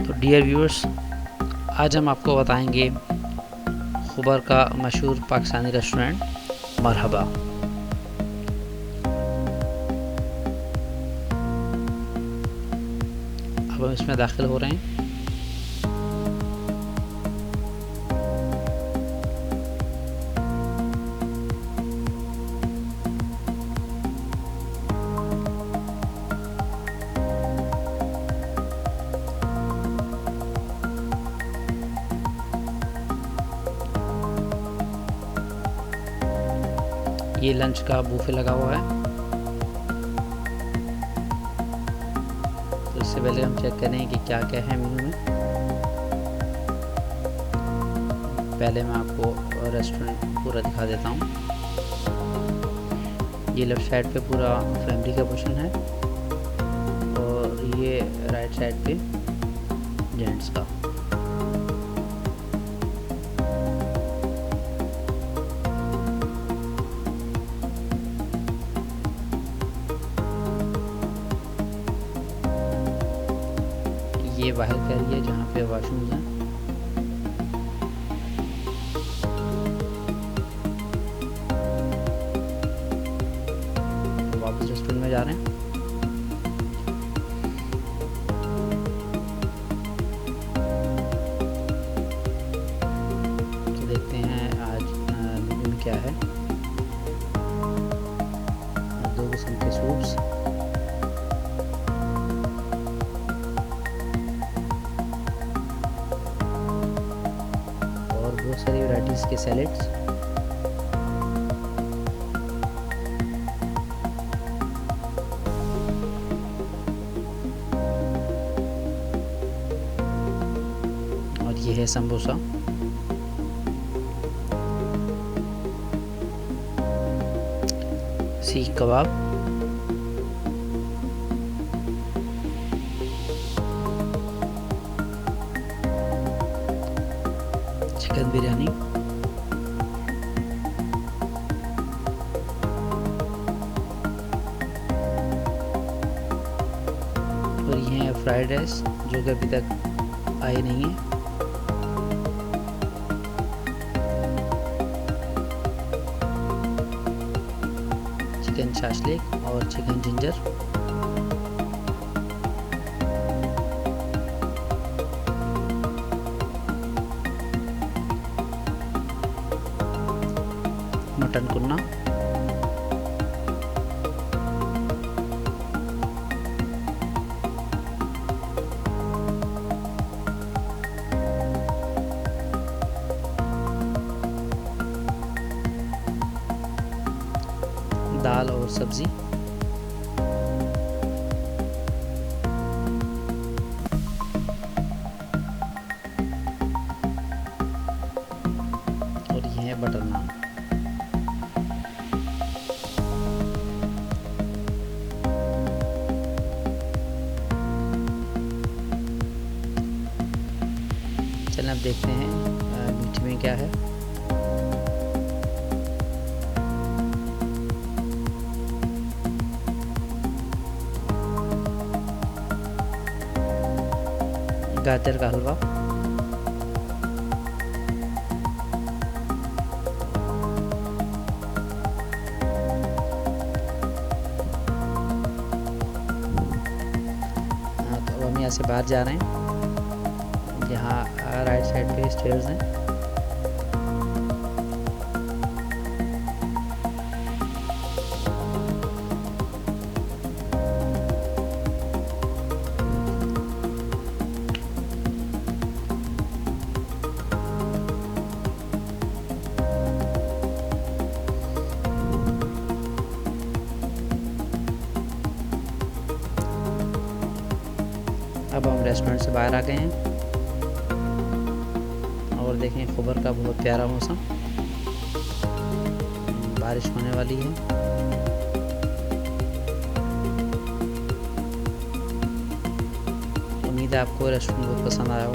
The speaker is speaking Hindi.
तो डियर व्यूअर्स, आज हम आपको बताएंगे खुबर का मशहूर पाकिस्तानी रेस्टोरेंट मरहबा। अब हम इसमें दाखिल हो रहे हैं। ये लंच का बूफे लगा हुआ है। तो इससे पहले हम चेक करें कि क्या क्या है मेनू में। पहले मैं आपको रेस्टोरेंट पूरा दिखा देता हूँ। ये लेफ्ट साइड पे पूरा फैमिली का पोर्शन है और ये राइट साइड पे जेंट्स का। ये बाहर का एरिया जहाँ पे वॉशरूम्स हैं। तो वापस रेस्टोरेंट में जा रहे हैं। तो देखते हैं आज मेन्यू में क्या है। 2 किस्म के सूप्स, बहुत सारी वैराइटीज के सैलेड्स, और ये है समोसा। सीख कबाब, चिकन बिरयानी, और ये है फ्राइड राइस जो कि अभी तक आए नहीं है। चिकन शाशलिक और चिकन जिंजर, मटन कुन्ना, दाल और सब्जी, और ये है बटर नान। चलिए अब देखते हैं मीठे में क्या है। गाजर का हलवा, तो अब हम यहाँ से बाहर जा रहे हैं। यहाँ राइट साइड पे स्टेयर्स हैं। अब हम रेस्टोरेंट से बाहर आ गए हैं और देखें खोबर का बहुत प्यारा मौसम। बारिश होने वाली है। उम्मीद है आपको रेस्टोरेंट बहुत पसंद आया हो।